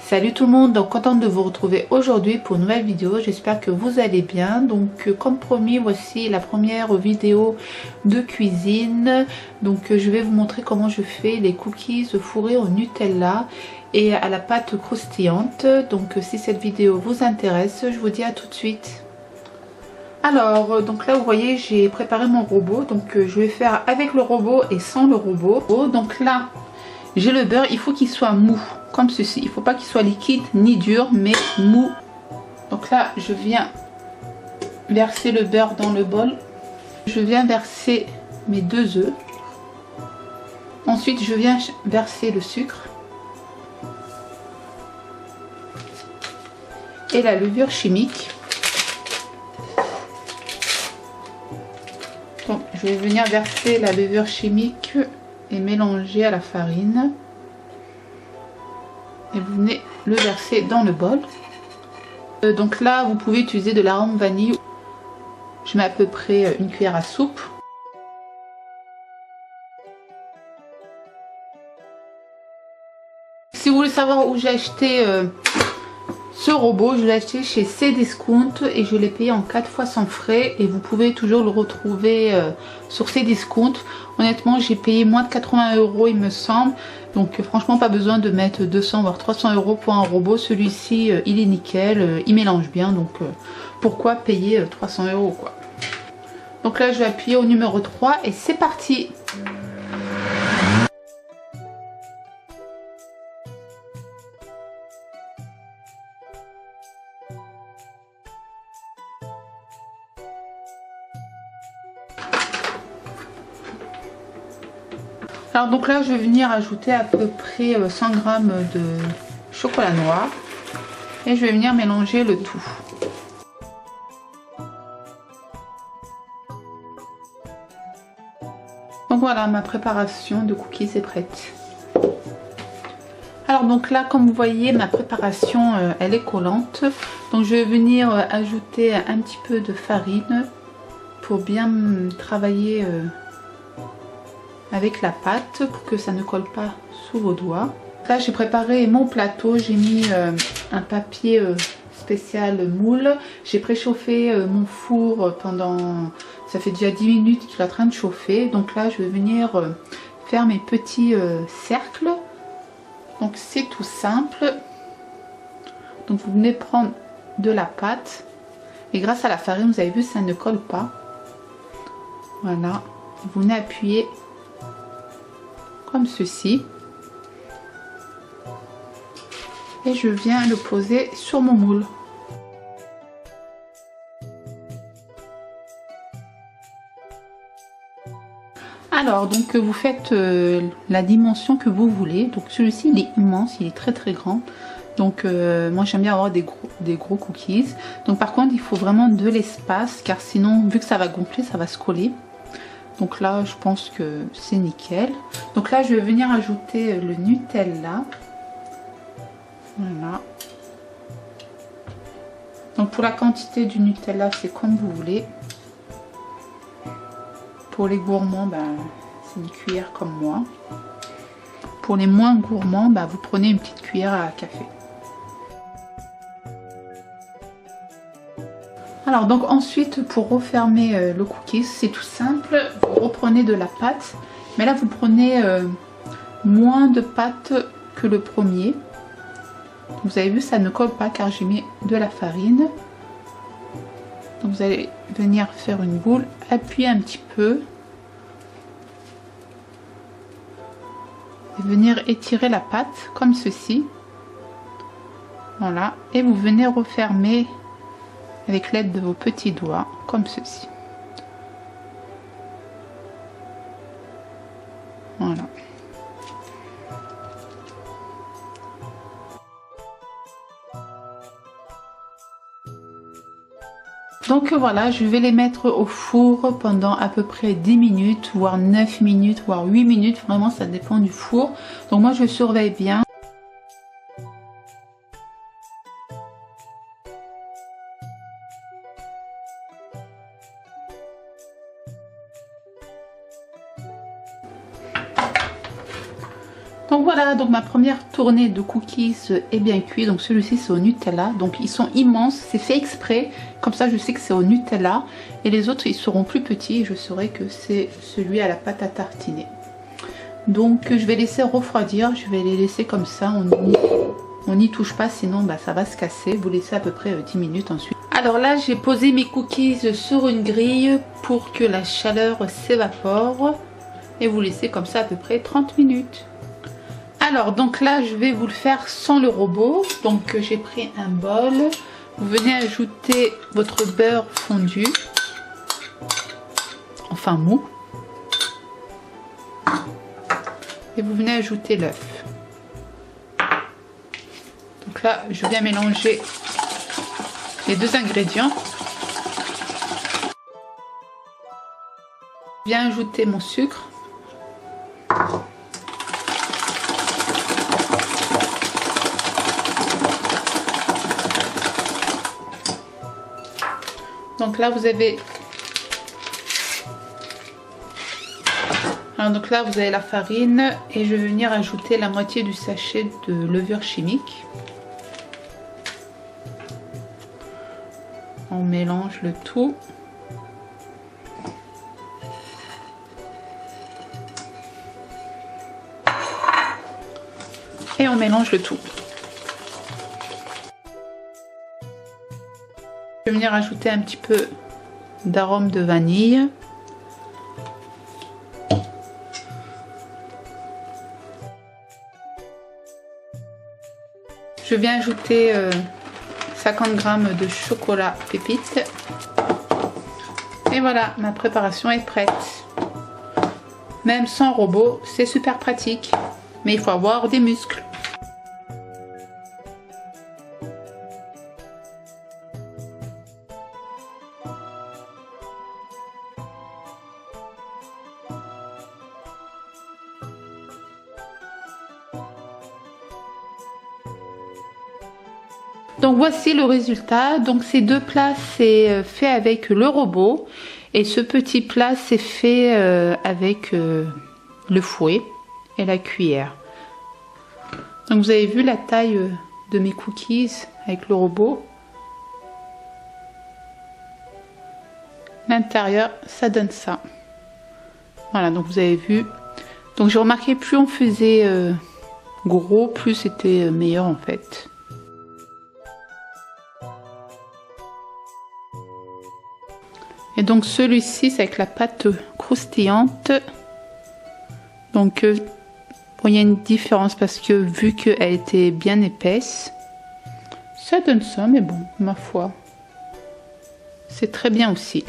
Salut tout le monde, donc contente de vous retrouver aujourd'hui pour une nouvelle vidéo. J'espère que vous allez bien. Donc comme promis, voici la première vidéo de cuisine. Donc je vais vous montrer comment je fais les cookies fourrés au Nutella et à la pâte croustillante. Donc si cette vidéo vous intéresse, je vous dis à tout de suite. Alors donc là vous voyez, j'ai préparé mon robot. Donc je vais faire avec le robot et sans le robot. Donc là j'ai le beurre, il faut qu'il soit mou comme ceci. Il ne faut pas qu'il soit liquide ni dur, mais mou. Donc là je viens verser le beurre dans le bol. Je viens verser mes 2 œufs. Ensuite je viens verser le sucre et la levure chimique. Donc je vais venir verser la levure chimique et mélanger à la farine. Et vous venez le verser dans le bol. Donc là vous pouvez utiliser de l'arôme vanille. Je mets à peu près une cuillère à soupe. Si vous voulez savoir où j'ai acheté ce robot, je l'ai acheté chez Cdiscount et je l'ai payé en 4 fois sans frais. Et vous pouvez toujours le retrouver sur Cdiscount. Honnêtement j'ai payé moins de 80 € il me semble. Donc franchement pas besoin de mettre 200 voire 300 € pour un robot. Celui-ci il est nickel, il mélange bien. Donc pourquoi payer 300 € quoi. Donc là je vais appuyer au numéro 3 et c'est parti. Alors donc là je vais venir ajouter à peu près 100 g de chocolat noir et je vais venir mélanger le tout. Donc voilà, ma préparation de cookies est prête. Alors donc là comme vous voyez ma préparation elle est collante. Donc je vais venir ajouter un petit peu de farine pour bien travailler avec la pâte pour que ça ne colle pas sous vos doigts. Là j'ai préparé mon plateau, j'ai mis un papier spécial moule. J'ai préchauffé mon four pendant, ça fait déjà 10 minutes qu'il est en train de chauffer. Donc là je vais venir faire mes petits cercles. Donc c'est tout simple. Donc vous venez prendre de la pâte et grâce à la farine vous avez vu ça ne colle pas. Voilà, vous venez appuyer comme ceci et je viens le poser sur mon moule. Alors donc vous faites la dimension que vous voulez. Donc celui-ci il est immense, il est très très grand. Donc moi j'aime bien avoir des gros cookies. Donc par contre il faut vraiment de l'espace car sinon vu que ça va gonfler ça va se coller. Donc là je pense que c'est nickel. Donc là je vais venir ajouter le Nutella. Voilà. Donc pour la quantité du Nutella c'est comme vous voulez. Pour les gourmands ben, c'est une cuillère comme moi. Pour les moins gourmands ben, vous prenez une petite cuillère à café. Alors donc ensuite pour refermer le cookie c'est tout simple, vous reprenez de la pâte, mais là vous prenez moins de pâte que le premier. Vous avez vu ça ne colle pas car j'ai mis de la farine. Donc vous allez venir faire une boule, appuyer un petit peu et venir étirer la pâte comme ceci. Voilà, et vous venez refermer avec l'aide de vos petits doigts comme ceci. Voilà. Donc voilà, je vais les mettre au four pendant à peu près 10 minutes, voire 9 minutes, voire 8 minutes. Vraiment, ça dépend du four. Donc moi, je surveille bien. Donc voilà, donc ma première tournée de cookies est bien cuit. Donc celui-ci c'est au Nutella. Donc ils sont immenses, c'est fait exprès. Comme ça je sais que c'est au Nutella. Et les autres ils seront plus petits. Je saurai que c'est celui à la pâte à tartiner. Donc je vais laisser refroidir. Je vais les laisser comme ça. On n'y touche pas, sinon bah, ça va se casser. Vous laissez à peu près 10 minutes ensuite. Alors là j'ai posé mes cookies sur une grille pour que la chaleur s'évapore. Et vous laissez comme ça à peu près 30 minutes. Alors donc là je vais vous le faire sans le robot. Donc j'ai pris un bol, vous venez ajouter votre beurre fondu, enfin mou, et vous venez ajouter l'œuf. Donc là je viens mélanger les deux ingrédients. Je viens ajouter mon sucre. Donc là vous avez la farine et je vais venir ajouter la moitié du sachet de levure chimique. On mélange le tout. Et on mélange le tout. Je vais venir ajouter un petit peu d'arôme de vanille. Je viens ajouter 50 g de chocolat pépite. Et voilà, ma préparation est prête. Même sans robot, c'est super pratique. Mais il faut avoir des muscles. Donc voici le résultat. Donc ces deux plats c'est fait avec le robot et ce petit plat c'est fait avec le fouet et la cuillère. Donc vous avez vu la taille de mes cookies avec le robot. L'intérieur ça donne ça. Voilà, donc vous avez vu. Donc j'ai remarqué plus on faisait gros, plus c'était meilleur en fait. Et donc celui-ci c'est avec la pâte croustillante. Donc bon, il y a une différence parce que vu qu'elle était bien épaisse, ça donne ça, mais bon, ma foi, c'est très bien aussi.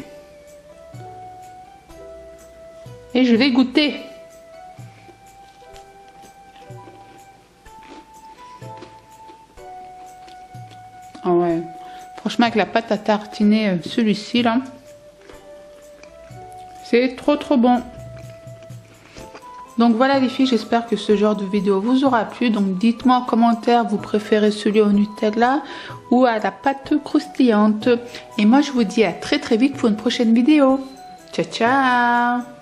Et je vais goûter. Ah ouais, franchement avec la pâte à tartiner, celui-ci là, c'est trop bon. Donc voilà les filles, j'espère que ce genre de vidéo vous aura plu. Donc dites-moi en commentaire, vous préférez celui au Nutella ou à la pâte croustillante. Et moi je vous dis à très vite pour une prochaine vidéo. Ciao ciao.